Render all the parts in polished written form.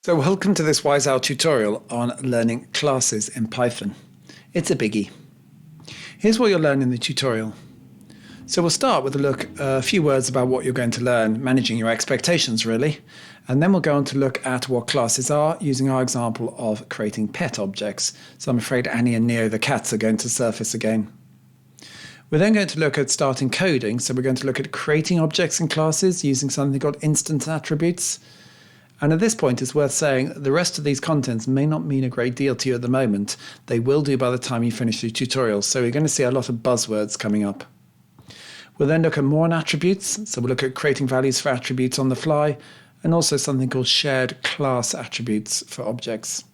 So welcome to this Wise Owl tutorial on learning classes in Python. It's a biggie. Here's what you'll learn in the tutorial. So we'll start with a few words about what you're going to learn, managing your expectations really, and then we'll go on to look at what classes are using our example of creating pet objects. So I'm afraid Annie and Neo the cats are going to surface again. We're then going to look at starting coding, so we're going to look at creating objects and classes using something called instance attributes. And at this point, it's worth saying the rest of these contents may not mean a great deal to you at the moment. They will do by the time you finish the tutorial, so you're going to see a lot of buzzwords coming up. We'll then look at more on attributes, so we'll look at creating values for attributes on the fly, and also something called shared class attributes for objects.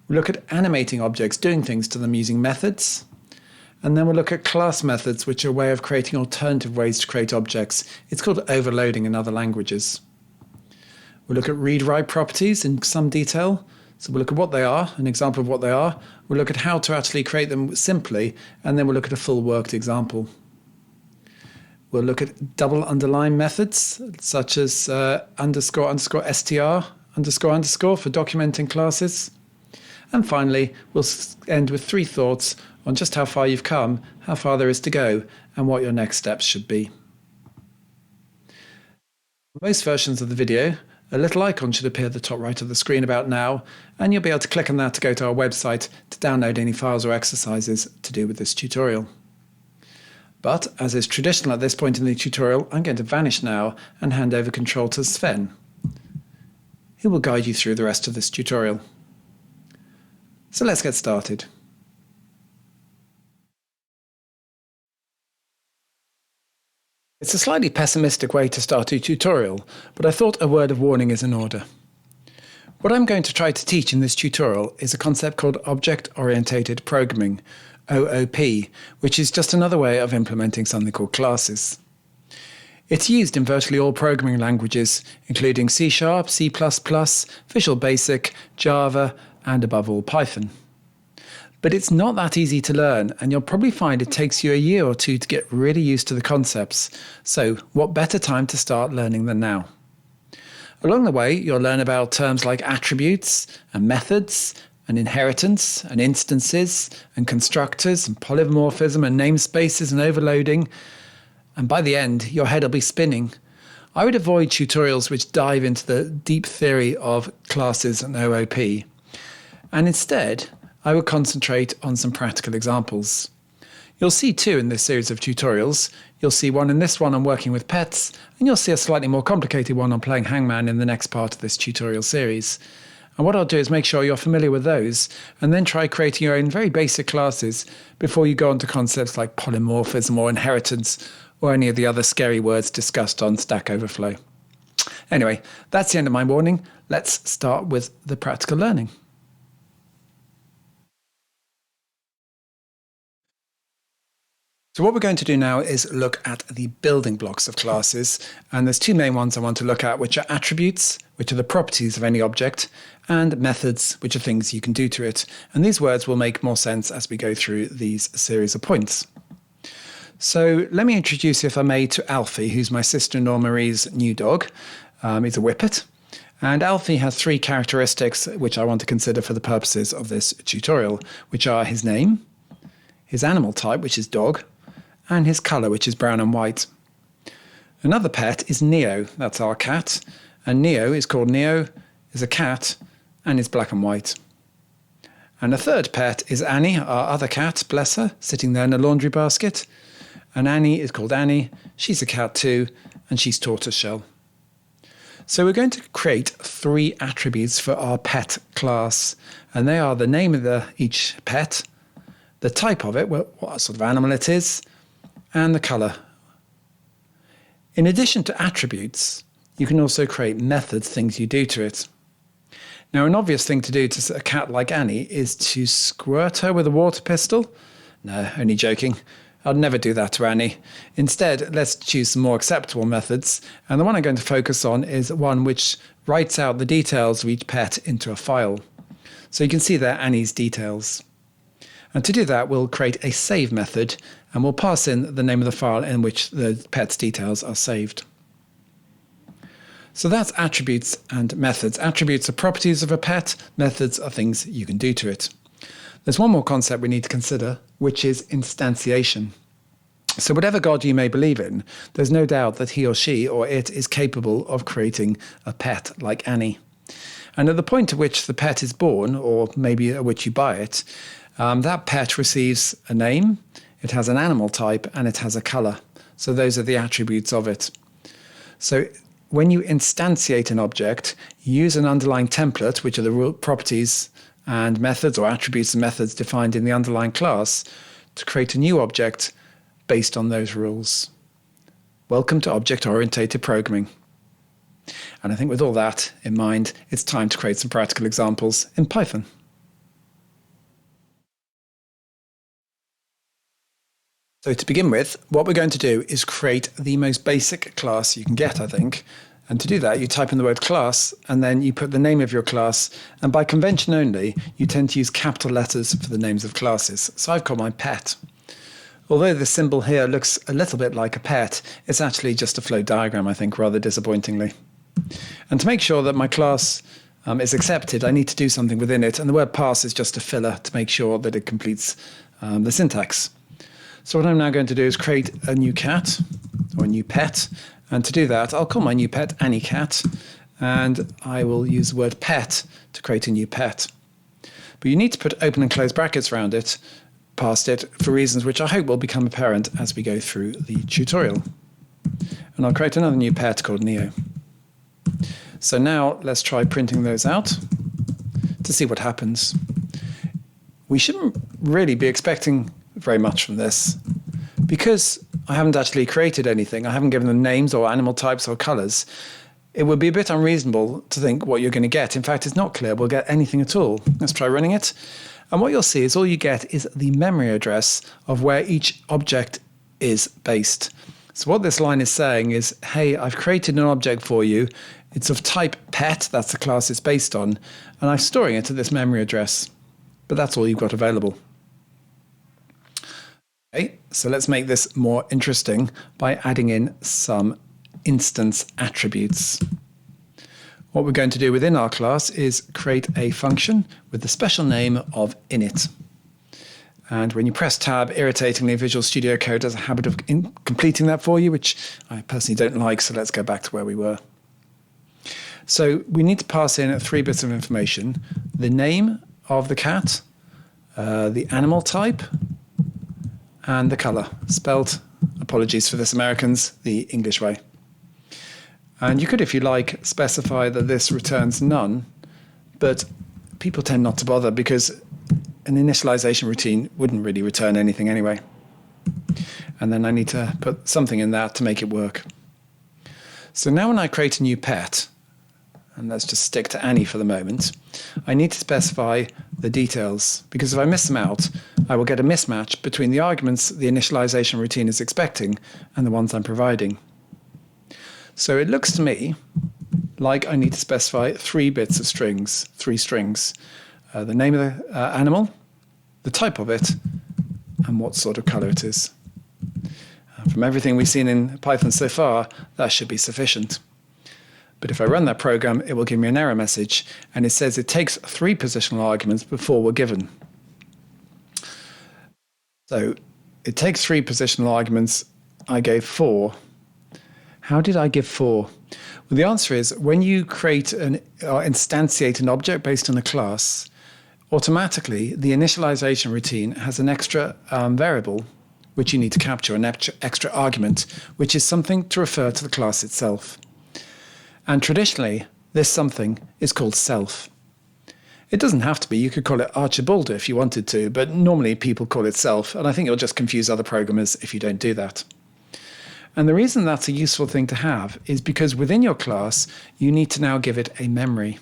We'll look at animating objects, doing things to them using methods. And then we'll look at class methods, which are a way of creating alternative ways to create objects. It's called overloading in other languages. We'll look at read-write properties in some detail. So we'll look at what they are, an example of what they are. We'll look at how to actually create them simply, and then we'll look at a full worked example. We'll look at double underline methods, such as underscore, underscore, str, underscore, underscore for documenting classes. And finally, we'll end with 3 thoughts on just how far you've come, how far there is to go, and what your next steps should be. Most versions of the video, a little icon should appear at the top right of the screen about now, and you'll be able to click on that to go to our website to download any files or exercises to do with this tutorial. But, as is traditional at this point in the tutorial, I'm going to vanish now and hand over control to Sven, who will guide you through the rest of this tutorial. So let's get started. It's a slightly pessimistic way to start a tutorial, but I thought a word of warning is in order. What I'm going to try to teach in this tutorial is a concept called object-orientated programming, OOP, which is just another way of implementing something called classes. It's used in virtually all programming languages, including C#, C++, Visual Basic, Java, and above all Python. But it's not that easy to learn, and you'll probably find it takes you a year or 2 to get really used to the concepts. So what better time to start learning than now? Along the way, you'll learn about terms like attributes and methods and inheritance and instances and constructors and polymorphism and namespaces and overloading. And by the end, your head will be spinning. I would avoid tutorials which dive into the deep theory of classes and OOP. And instead, I will concentrate on some practical examples. You'll see 2 in this series of tutorials. You'll see one in this one on working with pets, and you'll see a slightly more complicated one on playing hangman in the next part of this tutorial series. And what I'll do is make sure you're familiar with those, and then try creating your own very basic classes before you go on to concepts like polymorphism or inheritance, or any of the other scary words discussed on Stack Overflow. Anyway, that's the end of my warning. Let's start with the practical learning. So what we're going to do now is look at the building blocks of classes, and there's 2 main ones I want to look at, which are attributes, which are the properties of any object, and methods, which are things you can do to it. And these words will make more sense as we go through these series of points. So let me introduce you, if I may, to Alfie, who's my sister-in-law Marie's new dog. He's a whippet. And Alfie has 3 characteristics which I want to consider for the purposes of this tutorial, which are his name, his animal type, which is dog, and his colour, which is brown and white. Another pet is Neo, that's our cat, and Neo is called Neo, is a cat, and is black and white. And a third pet is Annie, our other cat, bless her, sitting there in a laundry basket. And Annie is called Annie, she's a cat too, and she's tortoiseshell. So we're going to create 3 attributes for our pet class, and they are the name of each pet, the type of it, what sort of animal it is, and the colour. In addition to attributes, you can also create methods, things you do to it. Now, an obvious thing to do to a cat like Annie is to squirt her with a water pistol. No, only joking. I'd never do that to Annie. Instead, let's choose some more acceptable methods, and the one I'm going to focus on is one which writes out the details of each pet into a file. So you can see there Annie's details. And to do that, we'll create a save method, and we'll pass in the name of the file in which the pet's details are saved. So that's attributes and methods. Attributes are properties of a pet. Methods are things you can do to it. There's one more concept we need to consider, which is instantiation. So whatever God you may believe in, there's no doubt that he or she or it is capable of creating a pet like Annie. And at the point at which the pet is born, or maybe at which you buy it, that pet receives a name, it has an animal type, and it has a color. So those are the attributes of it. So when you instantiate an object, you use an underlying template, which are the properties and methods, or attributes and methods defined in the underlying class, to create a new object based on those rules. Welcome to object-orientated programming. And I think with all that in mind, it's time to create some practical examples in Python. So to begin with, what we're going to do is create the most basic class you can get, I think. And to do that, you type in the word class, and then you put the name of your class. And by convention only, you tend to use capital letters for the names of classes. So I've called mine pet. Although the symbol here looks a little bit like a pet, it's actually just a flow diagram, I think, rather disappointingly. And to make sure that my class is accepted, I need to do something within it. And the word pass is just a filler to make sure that it completes the syntax. So what I'm now going to do is create a new cat, or a new pet. And to do that, I'll call my new pet Annie Cat. And I will use the word pet to create a new pet. But you need to put open and close brackets around it, past it, for reasons which I hope will become apparent as we go through the tutorial. And I'll create another new pet called Neo. So now let's try printing those out to see what happens. We shouldn't really be expecting very much from this because I haven't actually created anything. I haven't given them names or animal types or colors. It would be a bit unreasonable to think what you're going to get. In fact, it's not clear we'll get anything at all. Let's try running it. And what you'll see is all you get is the memory address of where each object is based. So what this line is saying is, hey, I've created an object for you. It's of type pet, that's the class it's based on, and I'm storing it at this memory address. But that's all you've got available. Okay, so let's make this more interesting by adding in some instance attributes. What we're going to do within our class is create a function with the special name of init. And when you press tab, irritatingly, Visual Studio Code has a habit of completing that for you, which I personally don't like, so let's go back to where we were. So we need to pass in 3 bits of information: the name of the cat, the animal type, and the color, spelled, apologies for this Americans, the English way. And you could, if you like, specify that this returns none, but people tend not to bother because an initialization routine wouldn't really return anything anyway. And then I need to put something in that to make it work. So now when I create a new pet, and let's just stick to Annie for the moment, I need to specify the details, because if I miss them out, I will get a mismatch between the arguments the initialization routine is expecting and the ones I'm providing. So it looks to me like I need to specify 3 bits of strings, 3 strings. The name of the animal, the type of it, and what sort of color it is. From everything we've seen in Python so far, that should be sufficient. But if I run that program, it will give me an error message, and it says it takes 3 positional arguments before we're given. So it takes 3 positional arguments. I gave 4. How did I give 4? Well, the answer is when you create or instantiate an object based on a class, automatically the initialization routine has an extra variable which you need to capture, an extra argument, which is something to refer to the class itself. And traditionally, this something is called self. It doesn't have to be. You could call it Archibald if you wanted to, but normally people call it self, and I think it'll just confuse other programmers if you don't do that. And the reason that's a useful thing to have is because within your class, you need to now give it a memory.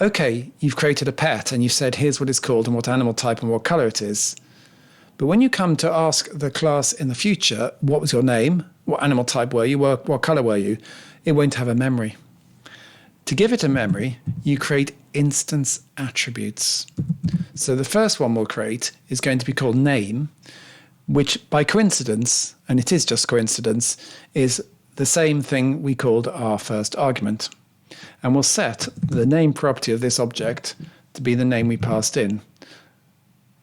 Okay, you've created a pet and you've said, here's what it's called and what animal type and what color it is. But when you come to ask the class in the future, what was your name? What animal type were you? What color were you? It won't have a memory. To give it a memory, you create instance attributes. So the first one we'll create is going to be called name, which by coincidence, and it is just coincidence, is the same thing we called our first argument. And we'll set the name property of this object to be the name we passed in.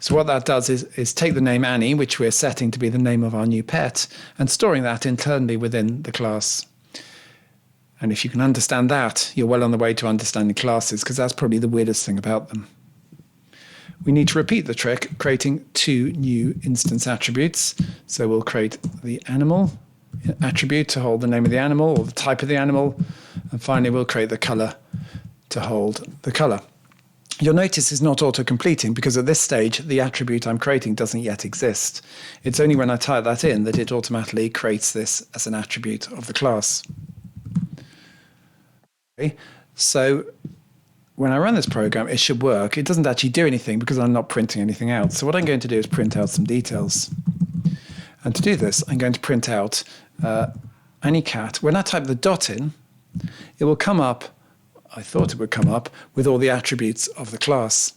So what that does is take the name Annie, which we're setting to be the name of our new pet, and storing that internally within the class. And if you can understand that, you're well on the way to understanding classes, because that's probably the weirdest thing about them. We need to repeat the trick, creating two new instance attributes. So we'll create the animal attribute to hold the name of the animal or the type of the animal. And finally, we'll create the color to hold the color. You'll notice it's not auto-completing because at this stage, the attribute I'm creating doesn't yet exist. It's only when I type that in that it automatically creates this as an attribute of the class. Okay. So when I run this program, it should work. It doesn't actually do anything because I'm not printing anything out. So what I'm going to do is print out some details. And to do this, I'm going to print out Annie cat. When I type the dot in, it will come up, I thought it would come up, with all the attributes of the class.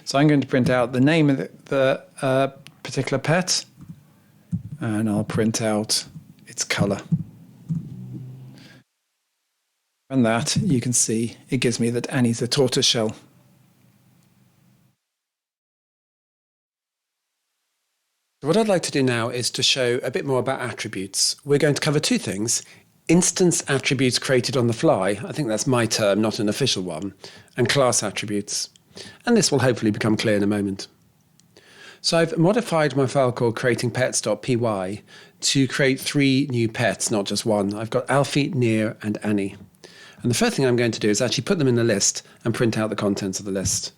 So I'm going to print out the name of the particular pet, and I'll print out its color. And that, you can see, it gives me that Annie's a tortoiseshell. What I'd like to do now is to show a bit more about attributes. We're going to cover two things. Instance attributes created on the fly, I think that's my term, not an official one, and class attributes. And this will hopefully become clear in a moment. So I've modified my file called creatingpets.py to create 3 new pets, not just one. I've got Alfie, Neo, and Annie. And the first thing I'm going to do is actually put them in the list and print out the contents of the list.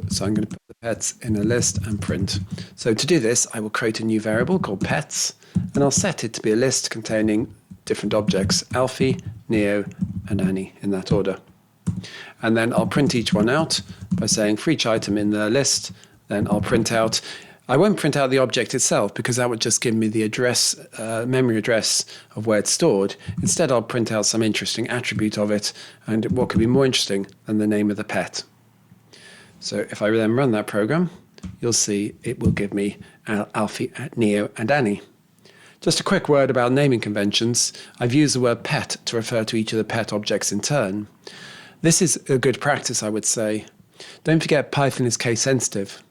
So I'm going to put the pets in a list and print. So to do this, I will create a new variable called pets, and I'll set it to be a list containing different objects, Alfie, Neo, and Annie, in that order. And then I'll print each one out by saying for each item in the list, then I'll print out. I won't print out the object itself because that would just give me the address, memory address of where it's stored. Instead, I'll print out some interesting attribute of it, and what could be more interesting than the name of the pet. So if I then run that program, you'll see it will give me Alfie, Neo, and Annie. Just a quick word about naming conventions. I've used the word pet to refer to each of the pet objects in turn. This is a good practice, I would say. Don't forget Python is case sensitive.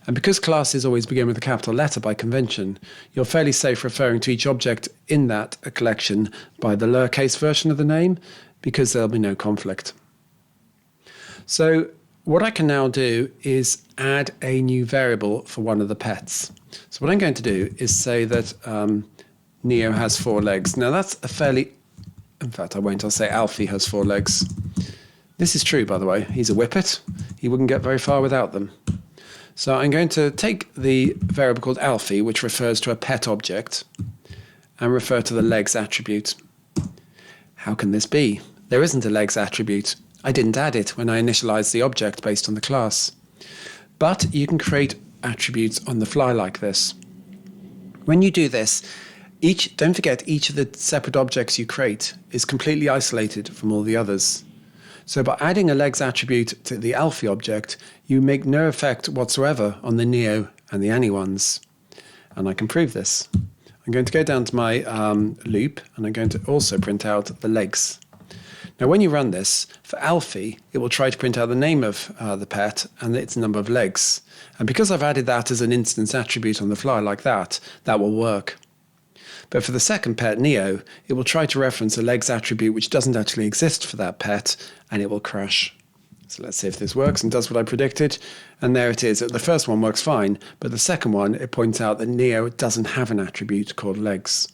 And because classes always begin with a capital letter by convention, you're fairly safe referring to each object in that collection by the lowercase version of the name because there'll be no conflict. So what I can now do is add a new variable for one of the pets. So what I'm going to do is say that Neo has 4 legs. Now that's a fairly, in fact I won't, I'll say Alfie has 4 legs. This is true, by the way. He's a whippet. He wouldn't get very far without them. So I'm going to take the variable called Alfie, which refers to a pet object, and refer to the legs attribute. How can this be? There isn't a legs attribute. I didn't add it when I initialized the object based on the class. But you can create attributes on the fly like this. When you do this, don't forget each of the separate objects you create is completely isolated from all the others. So by adding a legs attribute to the Alfie object, you make no effect whatsoever on the Neo and the Annie ones. And I can prove this. I'm going to go down to my loop, and I'm going to also print out the legs. Now, when you run this, for Alfie, it will try to print out the name of the pet and its number of legs. And because I've added that as an instance attribute on the fly like that, that will work. But for the second pet, Neo, it will try to reference a legs attribute which doesn't actually exist for that pet, and it will crash. So let's see if this works and does what I predicted. And there it is. The first one works fine, but the second one, it points out that Neo doesn't have an attribute called legs.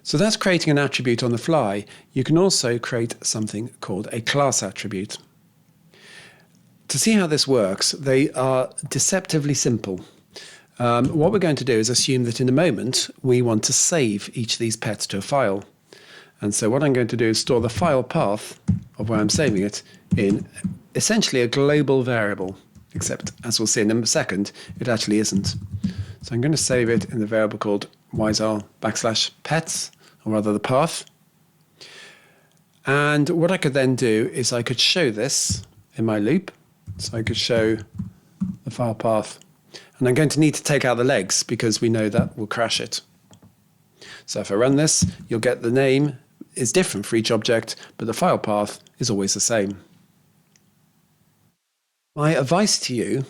So that's creating an attribute on the fly. You can also create something called a class attribute. To see how this works, they are deceptively simple. What we're going to do is assume that in a moment we want to save each of these pets to a file. And so what I'm going to do is store the file path of where I'm saving it in essentially a global variable, except as we'll see in a second, it actually isn't. So I'm going to save it in the variable called /pets, or rather the path. And what I could then do is I could show this in my loop. So I could show the file path. And I'm going to need to take out the legs because we know that will crash it. So if I run this, you'll get the name is different for each object, but the file path is always the same. My advice to you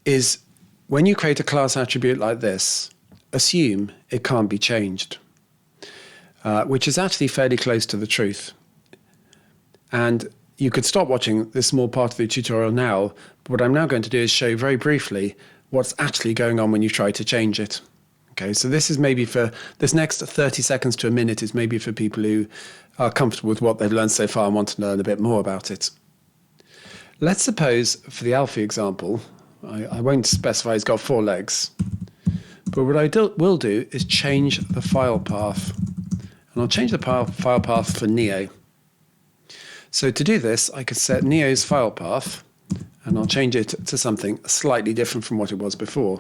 is when you create a class attribute like this, assume it can't be changed, which is actually fairly close to the truth. And you could stop watching this small part of the tutorial now, but what I'm now going to do is show you very briefly what's actually going on when you try to change it. Okay, so this is maybe for this next 30 seconds to a minute is maybe for people who are comfortable with what they've learned so far and want to learn a bit more about it. Let's suppose for the alpha example, I won't specify it's got 4 legs, but what I will do is change the file path. And I'll change the file path for Neo. So to do this, I could set Neo's file path, and I'll change it to something slightly different from what it was before.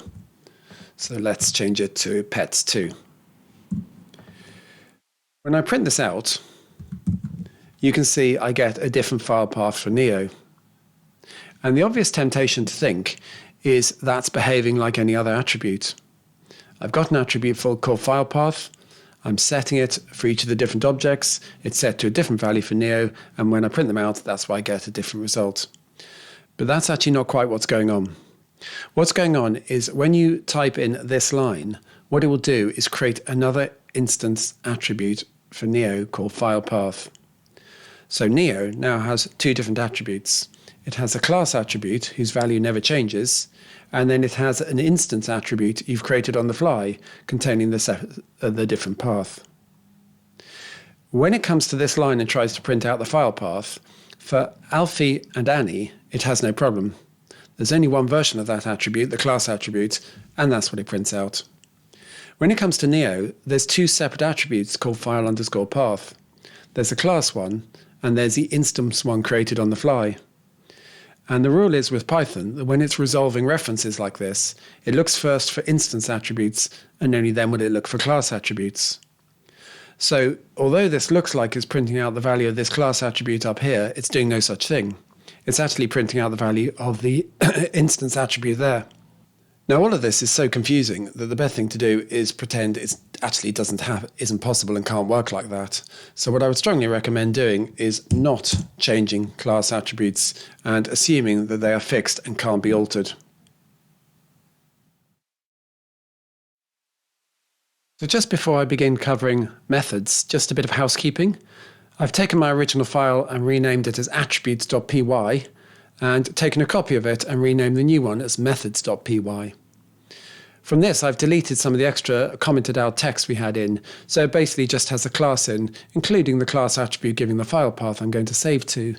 So let's change it to pets2. When I print this out, you can see I get a different file path for Neo. And the obvious temptation to think is that's behaving like any other attribute. I've got an attribute called file path. I'm setting it for each of the different objects. It's set to a different value for Neo, and when I print them out, that's why I get a different result. But that's actually not quite what's going on. What's going on is when you type in this line, what it will do is create another instance attribute for Neo called file path. So Neo now has 2 different attributes. It has a class attribute whose value never changes, and then it has an instance attribute you've created on the fly containing the different path. When it comes to this line and tries to print out the file path, for Alfie and Annie, it has no problem. There's only one version of that attribute, the class attribute, and that's what it prints out. When it comes to Neo, there's 2 separate attributes called file_path. There's a class one, and there's the instance one created on the fly. And the rule is with Python that when it's resolving references like this, it looks first for instance attributes, and only then will it look for class attributes. So although this looks like it's printing out the value of this class attribute up here, it's doing no such thing. It's actually printing out the value of the instance attribute there. Now all of this is so confusing that the best thing to do is pretend it actually isn't possible and can't work like that. So what I would strongly recommend doing is not changing class attributes and assuming that they are fixed and can't be altered. So just before I begin covering methods, just a bit of housekeeping. I've taken my original file and renamed it as attributes.py and taken a copy of it and renamed the new one as methods.py. From this, I've deleted some of the extra commented out text we had in, so it basically just has a class in, including the class attribute giving the file path I'm going to save to,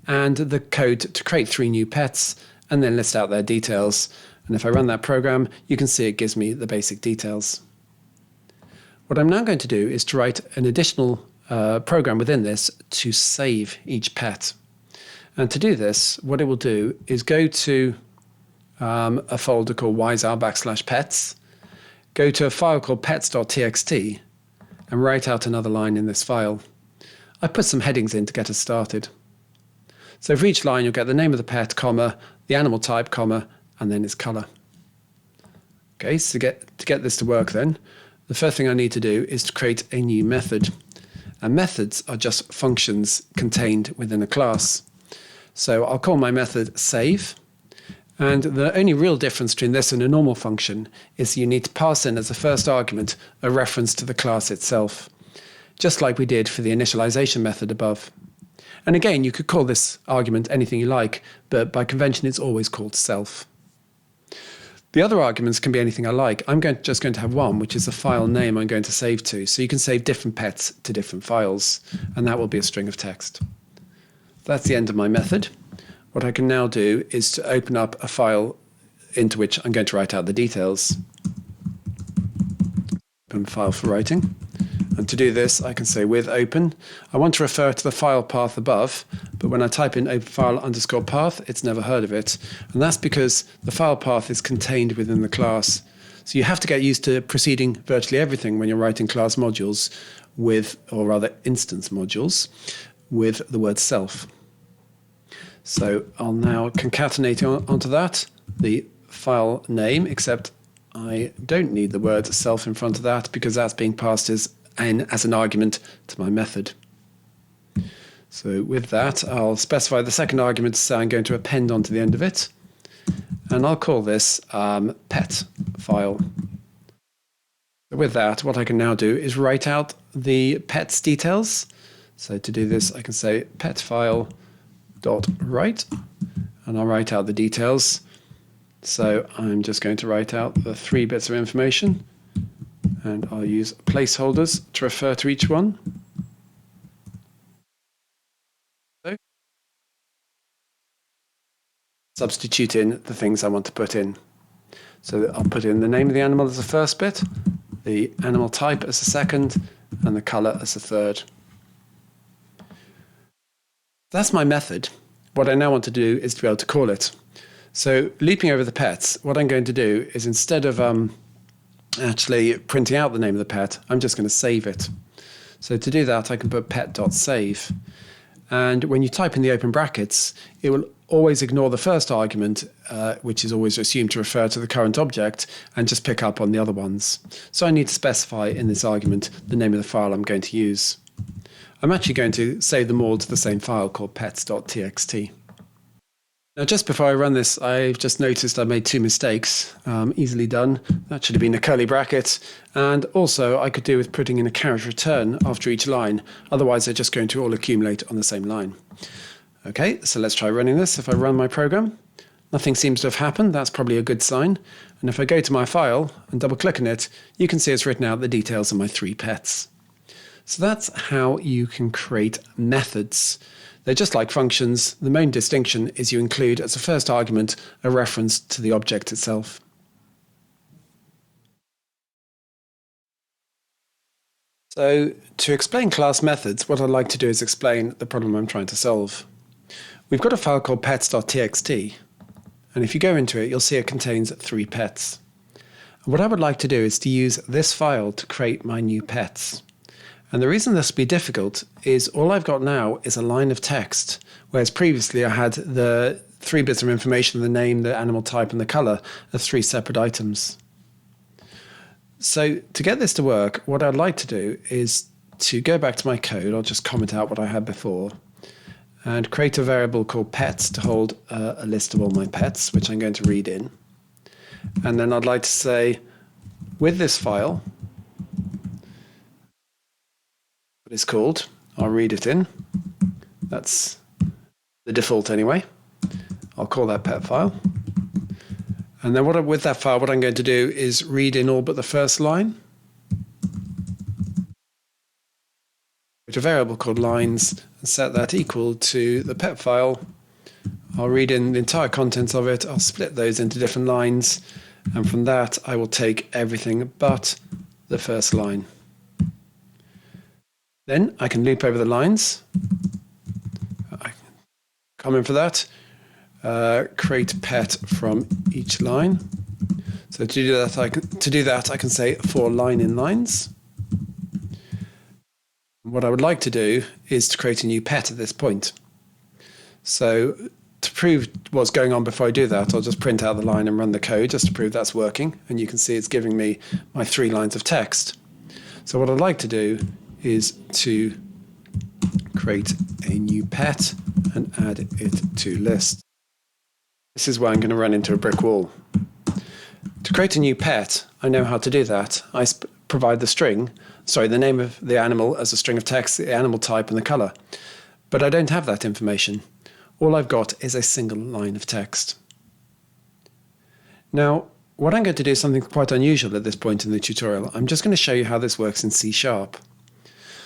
and the code to create 3 new pets, and then list out their details. And if I run that program, you can see it gives me the basic details. What I'm now going to do is to write an additional program within this to save each pet. And to do this, what it will do is go to a folder called /pets, go to a file called pets.txt, and write out another line in this file. I put some headings in to get us started. So for each line, you'll get the name of the pet, comma, the animal type, comma, and then its color. Okay, so to get this to work then, the first thing I need to do is to create a new method. And methods are just functions contained within a class. So I'll call my method save. And the only real difference between this and a normal function is you need to pass in as a first argument a reference to the class itself, just like we did for the initialization method above. And again, you could call this argument anything you like, but by convention it's always called self. The other arguments can be anything I like. I'm just going to have one, which is the file name I'm going to save to. So you can save different pets to different files, and that will be a string of text. That's the end of my method. What I can now do is to open up a file into which I'm going to write out the details. Open file for writing. And to do this, I can say with open. I want to refer to the file path above, but when I type in openfile_path, it's never heard of it. And that's because the file path is contained within the class. So you have to get used to preceding virtually everything when you're writing class modules with, or rather instance modules, with the word self. So I'll now concatenate onto that the file name, except I don't need the word self in front of that because that's being passed as an argument to my method. So with that, I'll specify the second argument to say I'm going to append onto the end of it. And I'll call this pet file. With that, what I can now do is write out the pet's details. So to do this, I can say pet file dot write, and I'll write out the details. So I'm just going to write out the 3 bits of information, and I'll use placeholders to refer to each one. So substitute in the things I want to put in. So I'll put in the name of the animal as the first bit, the animal type as the second, and the color as the third. That's my method. What I now want to do is to be able to call it. So looping over the pets, what I'm going to do is instead of actually printing out the name of the pet, I'm just going to save it. So to do that, I can put pet.save. And when you type in the open brackets, it will always ignore the first argument, which is always assumed to refer to the current object, and just pick up on the other ones. So I need to specify in this argument the name of the file I'm going to use. I'm actually going to save them all to the same file called pets.txt. Now, just before I run this, I've just noticed I made 2 mistakes. Easily done. That should have been a curly bracket. And also, I could do with putting in a character return after each line. Otherwise, they're just going to all accumulate on the same line. Okay, so let's try running this. If I run my program, nothing seems to have happened. That's probably a good sign. And if I go to my file and double-click on it, you can see it's written out the details of my 3 pets. So that's how you can create methods. They're just like functions. The main distinction is you include as a first argument a reference to the object itself. So to explain class methods, what I'd like to do is explain the problem I'm trying to solve. We've got a file called pets.txt, and if you go into it, you'll see it contains 3 pets. And what I would like to do is to use this file to create my new pets. And the reason this will be difficult is all I've got now is a line of text, whereas previously I had the 3 bits of information, the name, the animal type, and the color as 3 separate items. So to get this to work, what I'd like to do is to go back to my code. I'll just comment out what I had before and create a variable called pets to hold a list of all my pets, which I'm going to read in. And then I'd like to say, with this file, what it's called, I'll read it in. That's the default anyway. I'll call that pet file. And then with that file, what I'm going to do is read in all but the first line. With a variable called lines and set that equal to the pet file. I'll read in the entire contents of it. I'll split those into different lines. And from that, I will take everything but the first line. Then I can loop over the lines. I can comment for that. Create pet from each line. So to do that, I can say for line in lines. What I would like to do is to create a new pet at this point. So to prove what's going on before I do that, I'll just print out the line and run the code just to prove that's working. And you can see it's giving me my 3 lines of text. So what I'd like to do is to create a new pet and add it to list. This is where I'm going to run into a brick wall. To create a new pet, I know how to do that. I provide the name of the animal as a string of text, the animal type and the color. But I don't have that information. All I've got is a single line of text. Now, what I'm going to do is something quite unusual at this point in the tutorial. I'm just going to show you how this works in C#.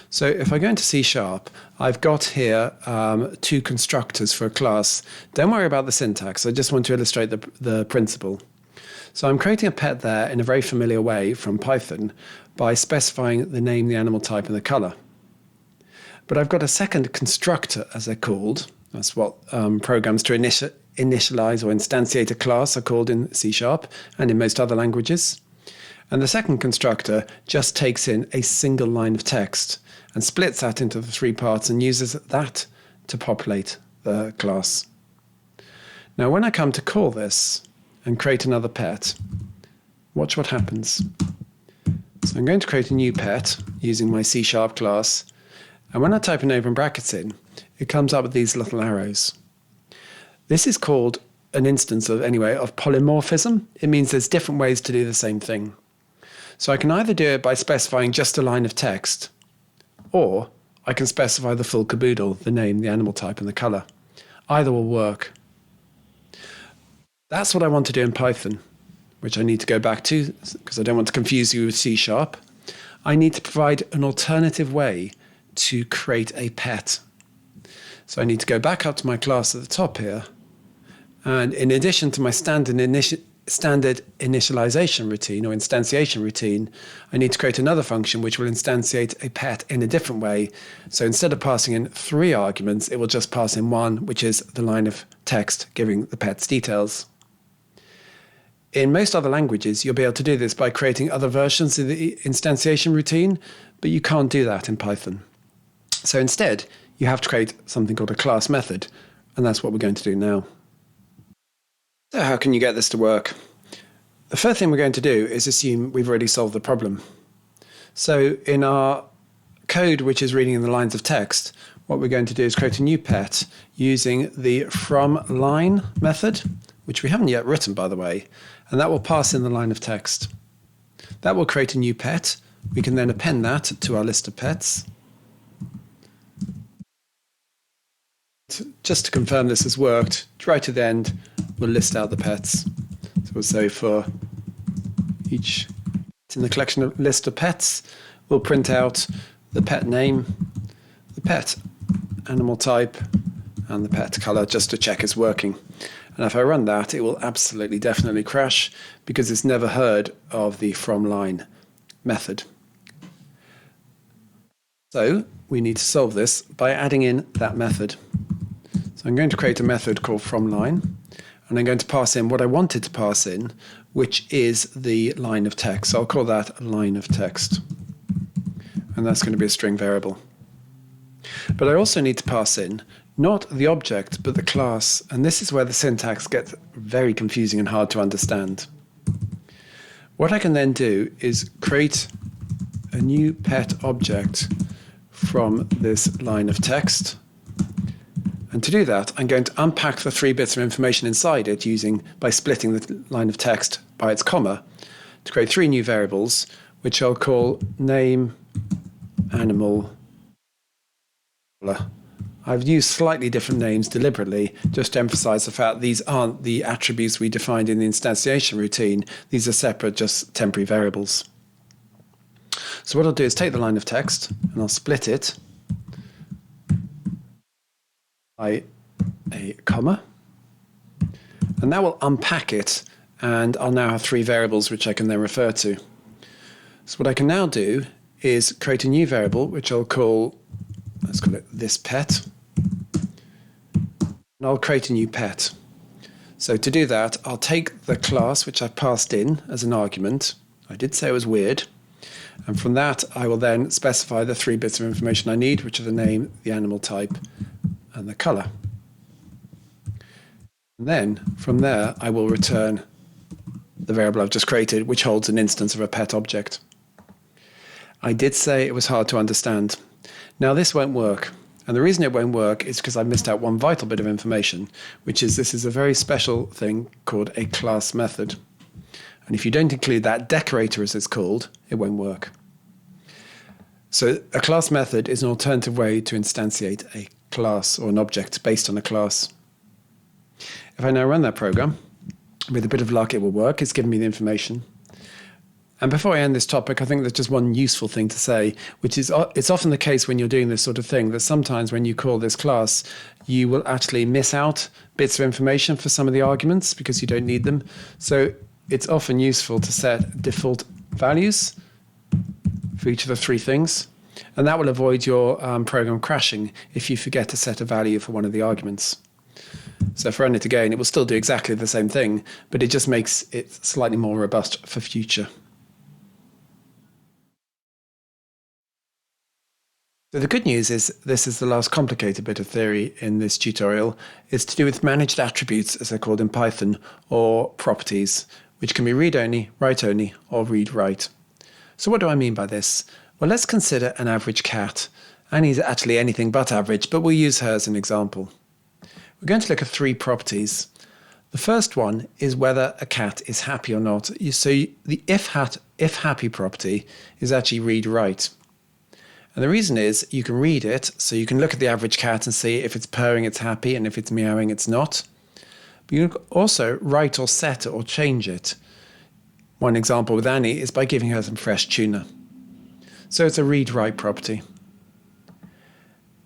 So if I go into C#, I've got here 2 constructors for a class. Don't worry about the syntax. I just want to illustrate the principle. So I'm creating a pet there in a very familiar way from Python by specifying the name, the animal type, and the color. But I've got a second constructor, as they're called. That's what programs to initialize or instantiate a class are called in C# and in most other languages. And the second constructor just takes in a single line of text and splits that into the 3 parts and uses that to populate the class. Now, when I come to call this and create another pet, Watch what happens. So I'm going to create a new pet using my C# class. And when I type an open brackets in, it comes up with these little arrows. This is called an instance of polymorphism. It means there's different ways to do the same thing. So I can either do it by specifying just a line of text, or I can specify the full caboodle, the name, the animal type, and the color. Either will work. That's what I want to do in Python, which I need to go back to because I don't want to confuse you with C#. I need to provide an alternative way to create a pet. So I need to go back up to my class at the top here. And in addition to my standard initialization routine or instantiation routine, I need to create another function which will instantiate a pet in a different way. So instead of passing in 3 arguments, it will just pass in 1, which is the line of text giving the pet's details. In most other languages, you'll be able to do this by creating other versions of the instantiation routine, but you can't do that in Python. So instead, you have to create something called a class method, and that's what we're going to do now. So how can you get this to work? The first thing we're going to do is assume we've already solved the problem. So in our code, which is reading in the lines of text, what we're going to do is create a new pet using the fromLine method, which we haven't yet written, by the way, and that will pass in the line of text. That will create a new pet. We can then append that to our list of pets. Just to confirm this has worked, right at the end, we'll list out the pets. So we'll say for each in the collection of list of pets, we'll print out the pet name, the pet animal type, and the pet color just to check it's working. And if I run that, it will absolutely definitely crash because it's never heard of the fromLine method. So we need to solve this by adding in that method. So I'm going to create a method called fromLine, and I'm going to pass in what I wanted to pass in, which is the line of text. So I'll call that line of text. And that's going to be a string variable. But I also need to pass in not the object, but the class. And this is where the syntax gets very confusing and hard to understand. What I can then do is create a new pet object from this line of text. And to do that, I'm going to unpack the 3 bits of information inside it by splitting the line of text by its comma to create 3 new variables, which I'll call name, animal, color. I've used slightly different names deliberately just to emphasize the fact these aren't the attributes we defined in the instantiation routine. These are separate, just temporary variables. So what I'll do is take the line of text and I'll split it by a comma, and that will unpack it, and I'll now have 3 variables which I can then refer to. So what I can now do is create a new variable which I'll call, let's call it this pet, and I'll create a new pet. So to do that, I'll take the class which I've passed in as an argument. I did say it was weird. And from that, I will then specify the 3 bits of information I need, which are the name, the animal type, and the color. And then from there, I will return the variable I've just created, which holds an instance of a pet object. I did say it was hard to understand. Now this won't work. And the reason it won't work is because I missed out one vital bit of information, which is this is a very special thing called a class method. And if you don't include that decorator, as it's called, it won't work. So a class method is an alternative way to instantiate a class or an object based on a class. If I now run that program, with a bit of luck, it will work. It's given me the information. And before I end this topic, I think there's just one useful thing to say, which is it's often the case when you're doing this sort of thing that sometimes when you call this class, you will actually miss out bits of information for some of the arguments because you don't need them. So it's often useful to set default values for each of the 3 things. And that will avoid your program crashing if you forget to set a value for one of the arguments. So if I run it again, it will still do exactly the same thing, but it just makes it slightly more robust for future. So the good news is this is the last complicated bit of theory in this tutorial. It's to do with managed attributes, as they're called in Python, or properties, which can be read-only, write-only, or read-write. So what do I mean by this? Well, let's consider an average cat. Annie's actually anything but average, but we'll use her as an example. We're going to look at three properties. The first one is whether a cat is happy or not. So the if happy property is actually read-write. And the reason is you can read it, so you can look at the average cat and see if it's purring, it's happy, and if it's meowing, it's not. But you can also write or set or change it. One example with Annie is by giving her some fresh tuna. So it's a read-write property.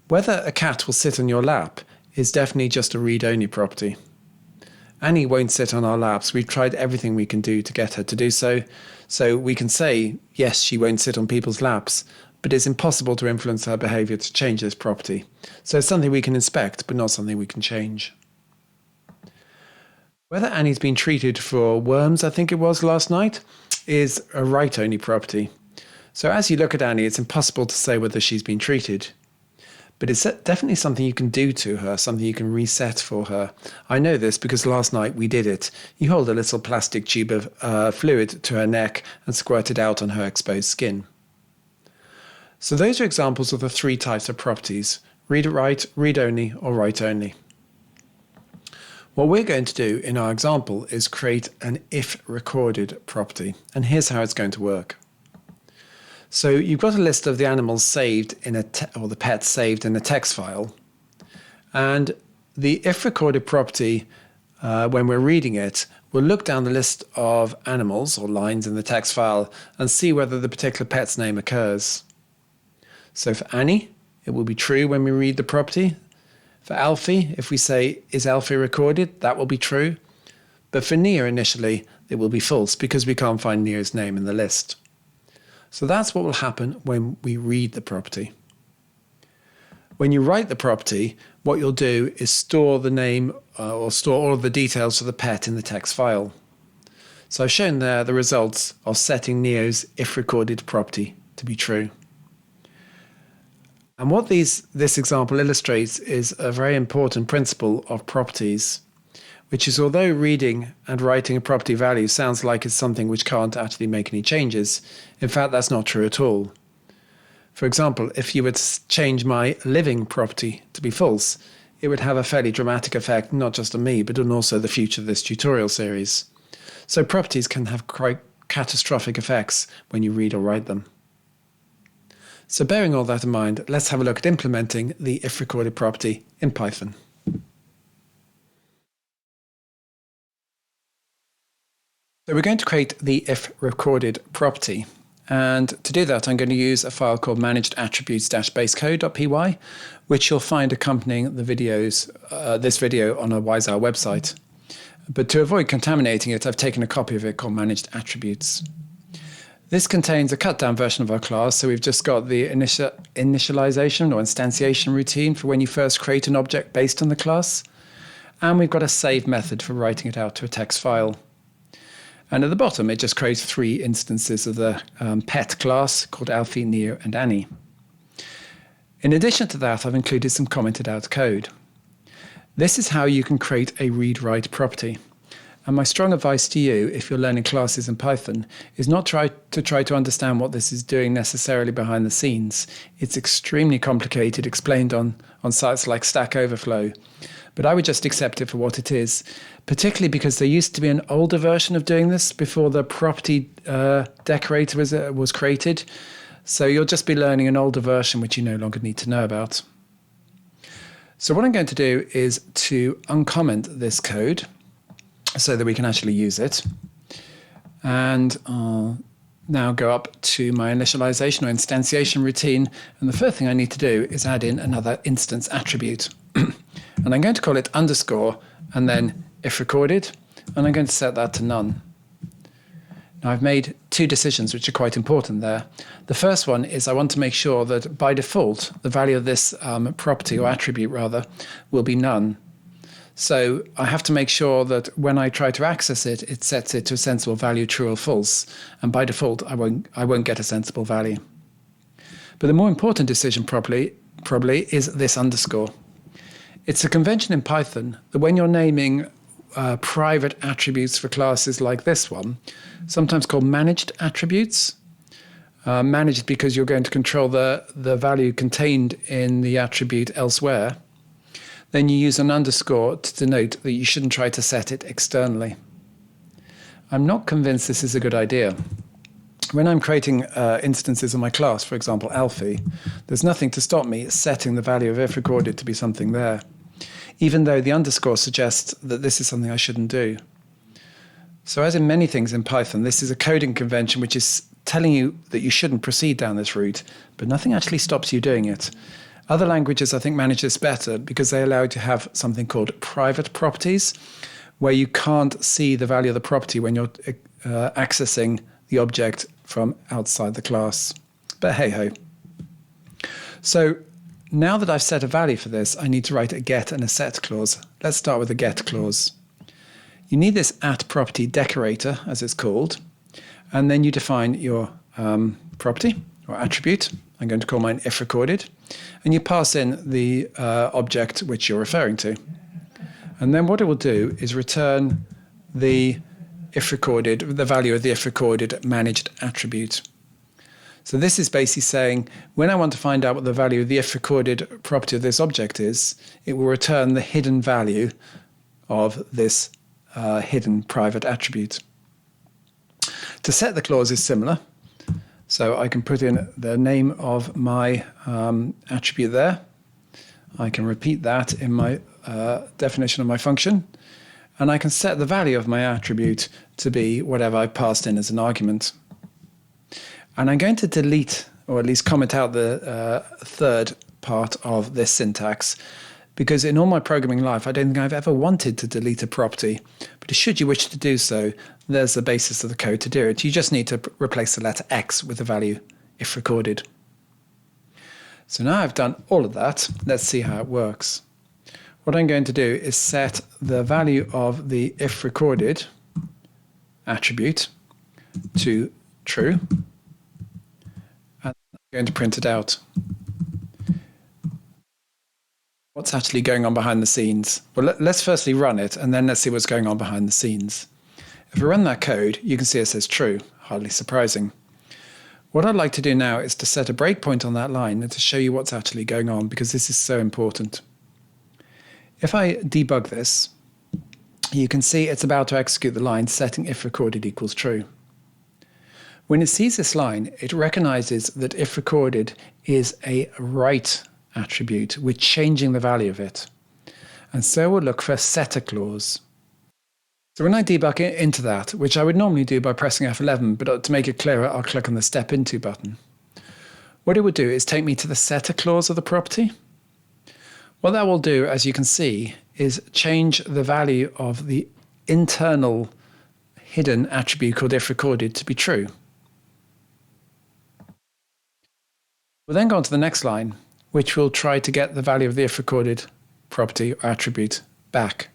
Whether a cat will sit on your lap is definitely just a read-only property. Annie won't sit on our laps. We've tried everything we can do to get her to do so. So we can say, yes, she won't sit on people's laps, but it's impossible to influence her behaviour to change this property. So it's something we can inspect, but not something we can change. Whether Annie's been treated for worms, I think it was last night, is a write-only property. So as you look at Annie, it's impossible to say whether she's been treated. But it's definitely something you can do to her, something you can reset for her. I know this because last night we did it. You hold a little plastic tube of fluid to her neck and squirt it out on her exposed skin. So those are examples of the three types of properties: read-write, read-only, or write-only. What we're going to do in our example is create an if-recorded property. And here's how it's going to work. So you've got a list of the animals saved in or the pets saved in a text file. And the if-recorded property, when we're reading it, will look down the list of animals or lines in the text file and see whether the particular pet's name occurs. So for Annie, it will be true when we read the property. For Alfie, if we say, is Alfie recorded, that will be true. But for Nia initially, it will be false because we can't find Nia's name in the list. So that's what will happen when we read the property. When you write the property, what you'll do is store the name or store all of the details for the pet in the text file. So I've shown there the results of setting Nia's if recorded property to be true. And what this example illustrates is a very important principle of properties, which is although reading and writing a property value sounds like it's something which can't actually make any changes, in fact that's not true at all. For example, if you would change my living property to be false, it would have a fairly dramatic effect not just on me but on also the future of this tutorial series. So properties can have quite catastrophic effects when you read or write them. So bearing all that in mind, let's have a look at implementing the if recorded property in Python. So we're going to create the if recorded property. And to do that, I'm going to use a file called managed-attributes-basecode.py, which you'll find accompanying the videos, this video on our WiseOwl website. But to avoid contaminating it, I've taken a copy of it called managed attributes. This contains a cut-down version of our class, so we've just got the initialization or instantiation routine for when you first create an object based on the class. And we've got a save method for writing it out to a text file. And at the bottom, it just creates 3 instances of the pet class called Alfie, Nia, and Annie. In addition to that, I've included some commented out code. This is how you can create a read-write property. And my strong advice to you, if you're learning classes in Python, is not try to understand what this is doing necessarily behind the scenes. It's extremely complicated, explained on sites like Stack Overflow. But I would just accept it for what it is, particularly because there used to be an older version of doing this before the property decorator was created. So you'll just be learning an older version which you no longer need to know about. So what I'm going to do is to uncomment this code so that we can actually use it. And I'll now go up to my initialization or instantiation routine. And the first thing I need to do is add in another instance attribute. And I'm going to call it underscore and then if recorded. And I'm going to set that to none. Now I've made 2 decisions which are quite important there. The first one is I want to make sure that by default, the value of this property or attribute rather will be none. So I have to make sure that when I try to access it, it sets it to a sensible value, true or false. And by default, I won't get a sensible value. But the more important decision probably is this underscore. It's a convention in Python that when you're naming private attributes for classes like this one, sometimes called managed attributes. Managed because you're going to control the value contained in the attribute elsewhere. Then you use an underscore to denote that you shouldn't try to set it externally. I'm not convinced this is a good idea. When I'm creating instances of my class, for example, Alfie, there's nothing to stop me setting the value of if recorded to be something there, even though the underscore suggests that this is something I shouldn't do. So as in many things in Python, this is a coding convention which is telling you that you shouldn't proceed down this route, but nothing actually stops you doing it. Other languages, I think, manage this better because they allow you to have something called private properties, where you can't see the value of the property when you're accessing the object from outside the class. But hey-ho. So now that I've set a value for this, I need to write a get and a set clause. Let's start with the get clause. You need this @property decorator, as it's called, and then you define your property or attribute. I'm going to call mine if recorded, and you pass in the object which you're referring to. And then what it will do is return the value of the if recorded managed attribute. So this is basically saying, when I want to find out what the value of the if recorded property of this object is, it will return the hidden value of this hidden private attribute. To set the clause is similar. So I can put in the name of my attribute there. I can repeat that in my definition of my function. And I can set the value of my attribute to be whatever I passed in as an argument. And I'm going to delete, or at least comment out the third part of this syntax, because in all my programming life, I don't think I've ever wanted to delete a property. But should you wish to do so, there's the basis of the code to do it. You just need to replace the letter X with the value if recorded. So now I've done all of that. Let's see how it works. What I'm going to do is set the value of the if recorded attribute to true. And I'm going to print it out. What's actually going on behind the scenes? Well, let's firstly run it, and then let's see what's going on behind the scenes. If we run that code, you can see it says true, hardly surprising. What I'd like to do now is to set a breakpoint on that line and to show you what's actually going on, because this is so important. If I debug this, you can see it's about to execute the line setting if recorded equals true. When it sees this line, it recognizes that if recorded is a write attribute. We're changing the value of it. And so we'll look for a setter clause. So when I debug into that, which I would normally do by pressing F11, but to make it clearer, I'll click on the Step Into button. What it would do is take me to the setter clause of the property. What that will do, as you can see, is change the value of the internal hidden attribute called if recorded to be true. We'll then go on to the next line, which will try to get the value of the if recorded property or attribute back.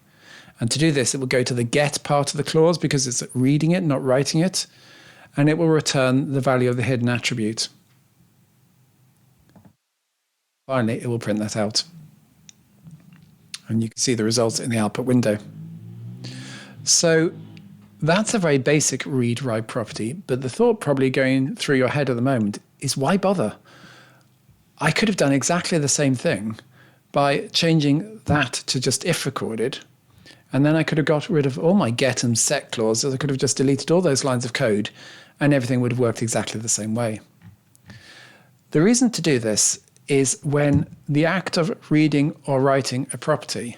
And to do this, it will go to the get part of the clause because it's reading it, not writing it, and it will return the value of the hidden attribute. Finally, it will print that out. And you can see the results in the output window. So that's a very basic read-write property, but the thought probably going through your head at the moment is, why bother? I could have done exactly the same thing by changing that to just if recorded, and then I could have got rid of all my get and set clauses. I could have just deleted all those lines of code, and everything would have worked exactly the same way. The reason to do this is when the act of reading or writing a property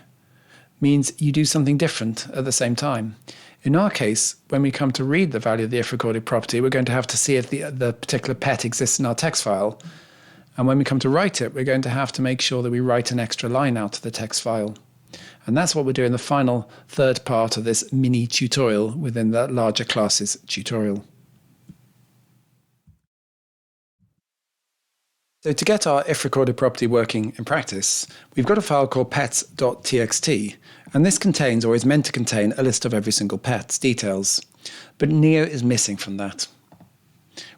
means you do something different at the same time. In our case, when we come to read the value of the if recorded property, we're going to have to see if the particular pet exists in our text file. And when we come to write it, we're going to have to make sure that we write an extra line out to the text file. And that's what we'll do in the final third part of this mini tutorial within the larger classes tutorial. So to get our if recorded property working in practice, we've got a file called pets.txt, and this contains, or is meant to contain, a list of every single pet's details. But Neo is missing from that.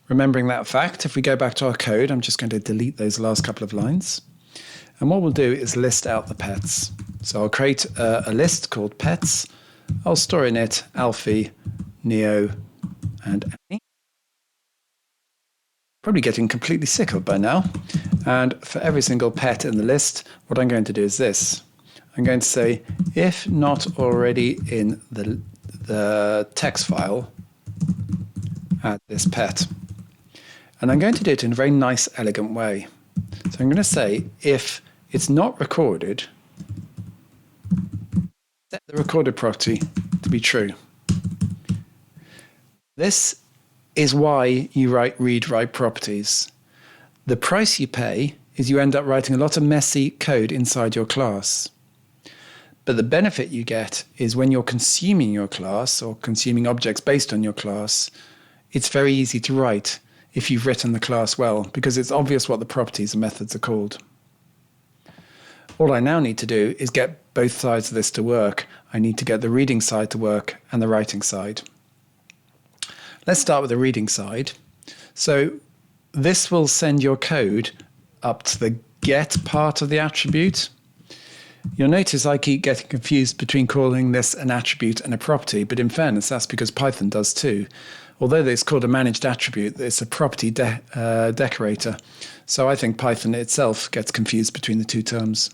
Remembering that fact, if we go back to our code, I'm just going to delete those last couple of lines. And what we'll do is list out the pets. So I'll create a list called pets, I'll store in it Alfie, Neo, and Annie. Probably getting completely sick of by now. And for every single pet in the list, what I'm going to do is this. I'm going to say, if not already in the text file, add this pet. And I'm going to do it in a very nice, elegant way. So I'm going to say, if it's not recorded, set the recorded property to be true. This is why you read write properties. The price you pay is you end up writing a lot of messy code inside your class. But the benefit you get is when you're consuming your class or consuming objects based on your class, it's very easy to write if you've written the class well, because it's obvious what the properties and methods are called. All I now need to do is get both sides of this to work. I need to get the reading side to work and the writing side. Let's start with the reading side. So this will send your code up to the get part of the attribute. You'll notice I keep getting confused between calling this an attribute and a property, but in fairness, that's because Python does too. Although it's called a managed attribute, it's a property decorator. So I think Python itself gets confused between the two terms.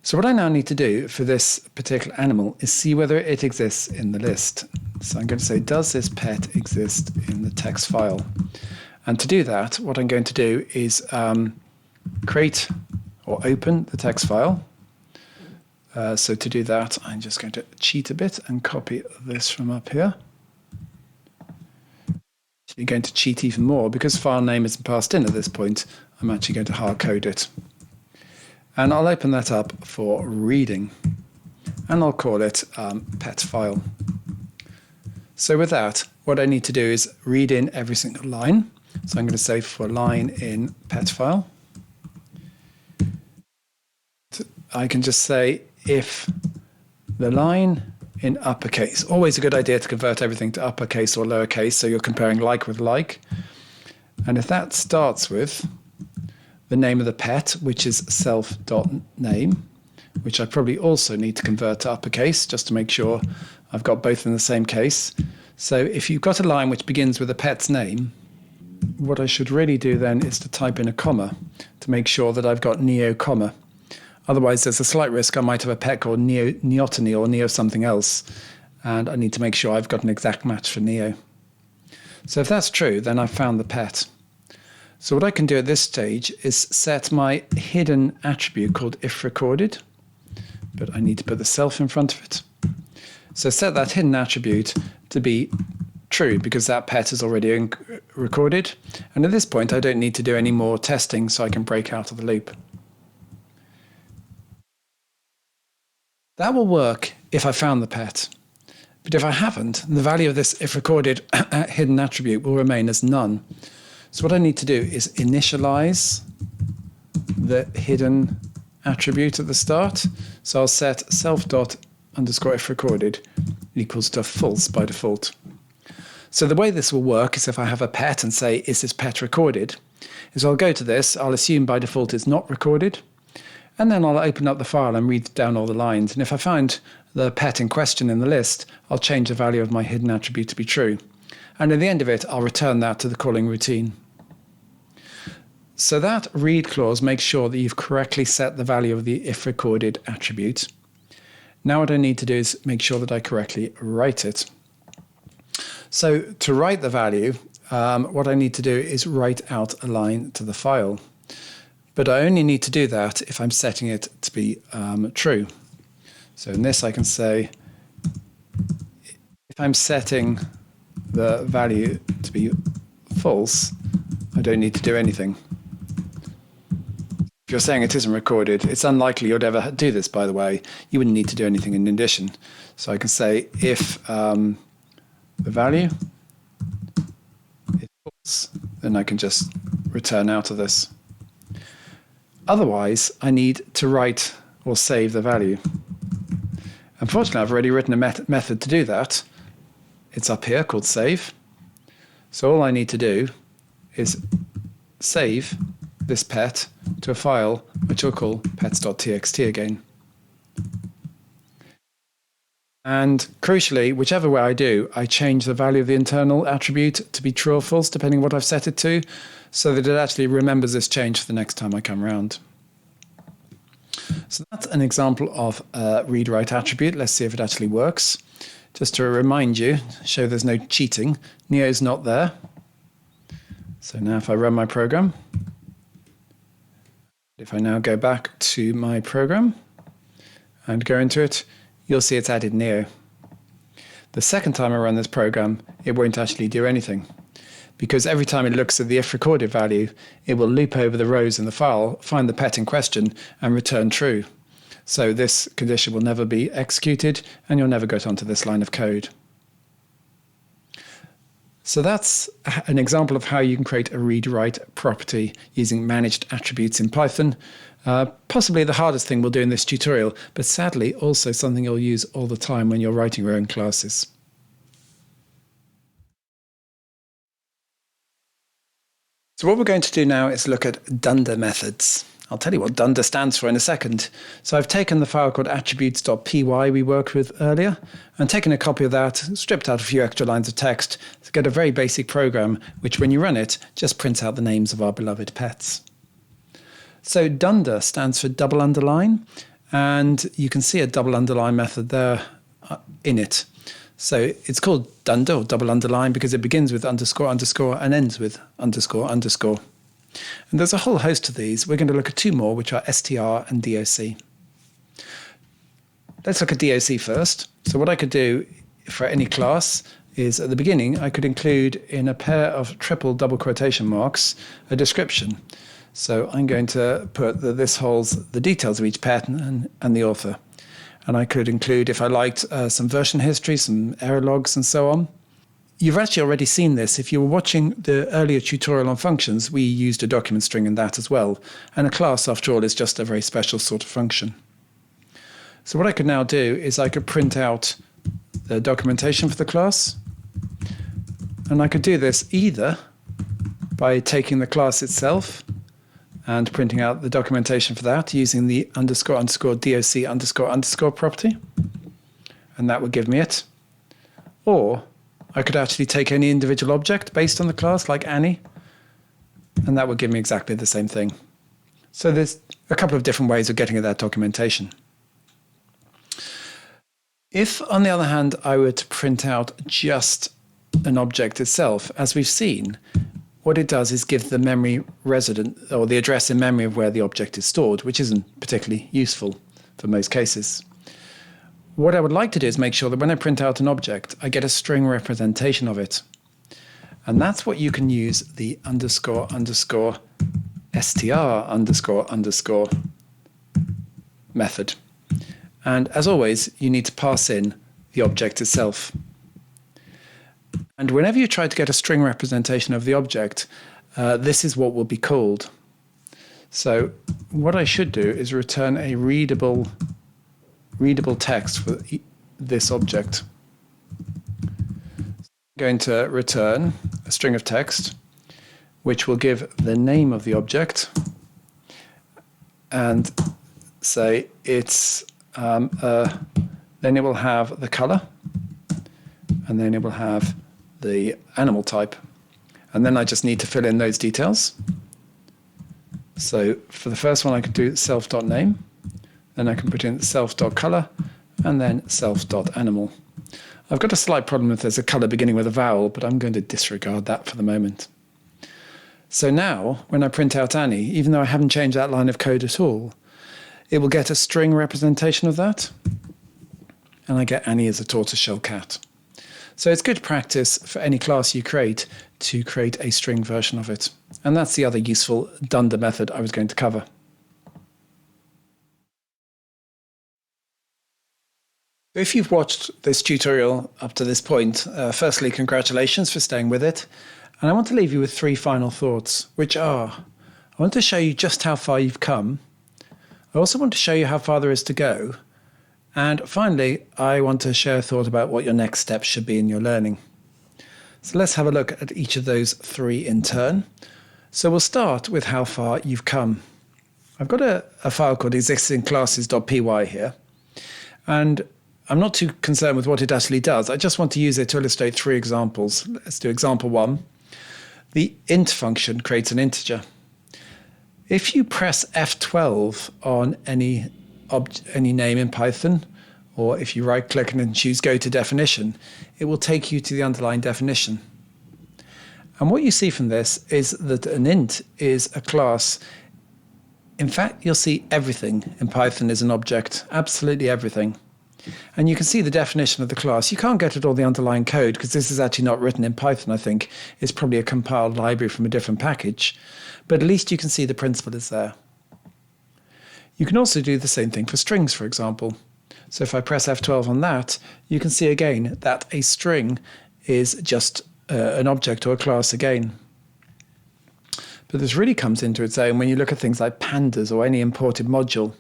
So what I now need to do for this particular animal is see whether it exists in the list. So I'm going to say, does this pet exist in the text file? And to do that, what I'm going to do is create or open the text file. So to do that, I'm just going to cheat a bit and copy this from up here. Actually going to cheat even more because file name isn't passed in at this point. I'm actually going to hard code it. And I'll open that up for reading. And I'll call it pet file. So with that, what I need to do is read in every single line. So I'm going to say for line in pet file, I can just say if the line in uppercase, always a good idea to convert everything to uppercase or lowercase, so you're comparing like with like. And if that starts with the name of the pet, which is self.name, which I probably also need to convert to uppercase just to make sure I've got both in the same case. So if you've got a line which begins with a pet's name, what I should really do then is to type in a comma to make sure that I've got Neo comma. Otherwise, there's a slight risk I might have a pet called Neotony or Neo something else, and I need to make sure I've got an exact match for Neo. So if that's true, then I've found the pet. So what I can do at this stage is set my hidden attribute called if recorded, but I need to put the self in front of it. So set that hidden attribute to be true because that pet is already recorded. And at this point, I don't need to do any more testing, so I can break out of the loop. That will work if I found the pet. But if I haven't, the value of this if recorded hidden attribute will remain as none. So what I need to do is initialize the hidden attribute at the start. So I'll set self._if recorded equals to false by default. So the way this will work is if I have a pet and say, is this pet recorded? Is I'll go to this, I'll assume by default it's not recorded. And then I'll open up the file and read down all the lines. And if I find the pet in question in the list, I'll change the value of my hidden attribute to be true. And at the end of it, I'll return that to the calling routine. So that read clause makes sure that you've correctly set the value of the if recorded attribute. Now what I need to do is make sure that I correctly write it. So to write the value, what I need to do is write out a line to the file. But I only need to do that if I'm setting it to be true. So in this I can say, if I'm setting the value to be false, I don't need to do anything. If you're saying it isn't recorded, it's unlikely you'd ever do this, by the way. You wouldn't need to do anything in addition. So I can say if the value is false, then I can just return out of this. Otherwise, I need to write or save the value. Unfortunately, I've already written a method to do that. It's up here called save. So all I need to do is save this pet to a file which I'll call pets.txt again. And crucially, whichever way I do, I change the value of the internal attribute to be true or false, depending on what I've set it to, so that it actually remembers this change for the next time I come around. So that's an example of a read-write attribute. Let's see if it actually works. Just to remind you, show there's no cheating. Neo's not there. So now if I run my program, if I now go back to my program and go into it, you'll see it's added Neo. The second time I run this program, it won't actually do anything, because every time it looks at the if recorded value, it will loop over the rows in the file, find the pet in question, and return true. So this condition will never be executed, and you'll never get onto this line of code. So that's an example of how you can create a read-write property using managed attributes in Python. Possibly the hardest thing we'll do in this tutorial, but sadly also something you'll use all the time when you're writing your own classes. So what we're going to do now is look at Dunder methods. I'll tell you what Dunder stands for in a second. So I've taken the file called attributes.py we worked with earlier and taken a copy of that, stripped out a few extra lines of text to get a very basic program, which when you run it, just prints out the names of our beloved pets. So Dunder stands for double underline, and you can see a double underline method there in it. So it's called Dunder, or double underline, because it begins with underscore underscore and ends with underscore underscore. And there's a whole host of these. We're going to look at two more, which are str and doc. Let's look at doc first. So what I could do for any class is at the beginning, I could include in a pair of triple double quotation marks a description. So I'm going to put that this holds the details of each pet and the author. And I could include, if I liked, some version history, some error logs, and so on. You've actually already seen this. If you were watching the earlier tutorial on functions, we used a document string in that as well. And a class, after all, is just a very special sort of function. So what I could now do is I could print out the documentation for the class. And I could do this either by taking the class itself and printing out the documentation for that using the underscore underscore doc underscore underscore property. And that would give me it. Or I could actually take any individual object based on the class, like Annie, and that would give me exactly the same thing. So there's a couple of different ways of getting at that documentation. If, on the other hand, I were to print out just an object itself, as we've seen, what it does is give the memory resident, or the address in memory of where the object is stored, which isn't particularly useful for most cases. What I would like to do is make sure that when I print out an object, I get a string representation of it. And that's what you can use the underscore underscore str underscore underscore method. And as always, you need to pass in the object itself. And whenever you try to get a string representation of the object, this is what will be called. So what I should do is return a readable text for this object. I'm going to return a string of text, which will give the name of the object and say it's, then it will have the color, and then it will have the animal type. And then I just need to fill in those details. So for the first one, I can do self.name. Then I can put in self.color and then self.animal. I've got a slight problem if there's a color beginning with a vowel, but I'm going to disregard that for the moment. So now, when I print out Annie, even though I haven't changed that line of code at all, it will get a string representation of that. And I get Annie as a tortoiseshell cat. So it's good practice for any class you create to create a string version of it. And that's the other useful Dunder method I was going to cover. If you've watched this tutorial up to this point, firstly, congratulations for staying with it. And I want to leave you with three final thoughts, which are, I want to show you just how far you've come. I also want to show you how far there is to go. And finally, I want to share a thought about what your next steps should be in your learning. So let's have a look at each of those three in turn. So we'll start with how far you've come. I've got a file called existingclasses.py here. And I'm not too concerned with what it actually does. I just want to use it to illustrate 3 examples. Let's do example 1. The int function creates an integer. If you press F12 on any name in Python, or if you right-click and then choose Go to Definition, it will take you to the underlying definition. And what you see from this is that an int is a class. In fact, you'll see everything in Python is an object, absolutely everything. And you can see the definition of the class. You can't get at all the underlying code because this is actually not written in Python, I think. It's probably a compiled library from a different package. But at least you can see the principle is there. You can also do the same thing for strings, for example. So if I press F12 on that, you can see again that a string is just an object or a class again. But this really comes into its own when you look at things like pandas or any imported module.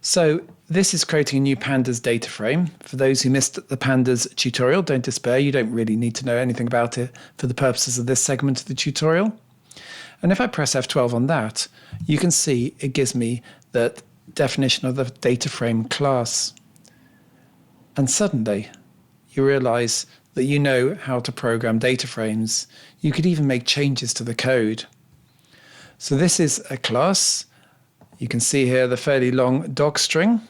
So this is creating a new pandas data frame. For those who missed the pandas tutorial, don't despair. You don't really need to know anything about it for the purposes of this segment of the tutorial. And if I press F12 on that, you can see it gives me the definition of the data frame class. And suddenly you realize that you know how to program data frames. You could even make changes to the code. So this is a class. You can see here the fairly long doc string.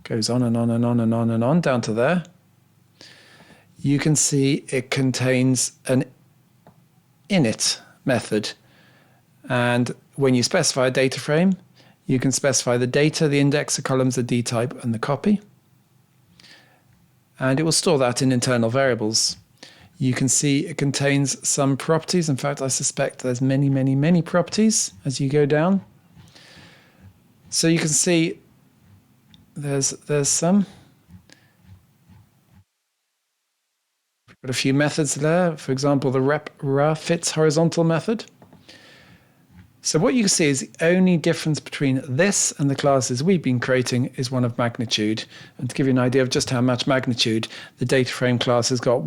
Goes on and on and on and on and on down to there. You can see it contains an init method. And when you specify a data frame, you can specify the data, the index, the columns, the dtype, and the copy. And it will store that in internal variables. You can see it contains some properties. In fact, I suspect there's many, many, many properties as you go down. So you can see there's some. We've got a few methods there. For example, the rep fits horizontal method. So what you can see is the only difference between this and the classes we've been creating is one of magnitude. And to give you an idea of just how much magnitude, the data frame class has got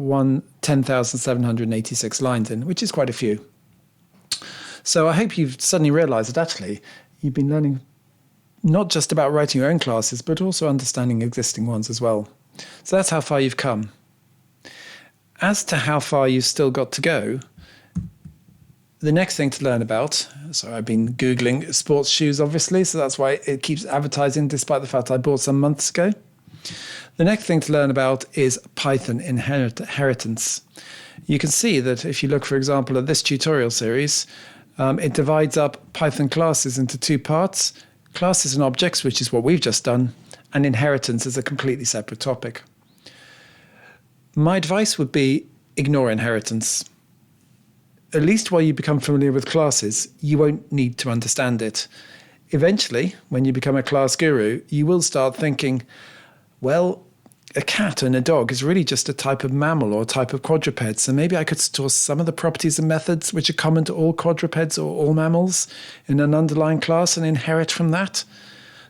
10,786 lines in, which is quite a few. So I hope you've suddenly realized that actually you've been learning not just about writing your own classes, but also understanding existing ones as well. So that's how far you've come. As to how far you've still got to go, the next thing to learn about, so I've been Googling sports shoes, obviously, so that's why it keeps advertising, despite the fact I bought some months ago. The next thing to learn about is Python inheritance. You can see that if you look, for example, at this tutorial series, it divides up Python classes into 2 parts. Classes and objects, which is what we've just done, and inheritance is a completely separate topic. My advice would be ignore inheritance. At least while you become familiar with classes, you won't need to understand it. Eventually, when you become a class guru, you will start thinking, well, a cat and a dog is really just a type of mammal or a type of quadruped. So maybe I could store some of the properties and methods which are common to all quadrupeds or all mammals in an underlying class and inherit from that.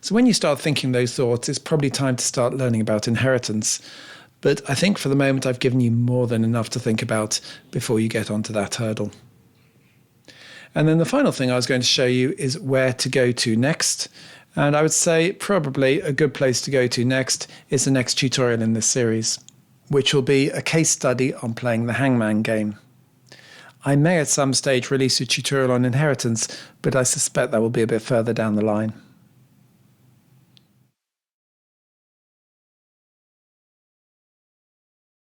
So when you start thinking those thoughts, it's probably time to start learning about inheritance. But I think for the moment, I've given you more than enough to think about before you get onto that hurdle. And then the final thing I was going to show you is where to go to next. And I would say probably a good place to go to next is the next tutorial in this series, which will be a case study on playing the Hangman game. I may at some stage release a tutorial on inheritance, but I suspect that will be a bit further down the line.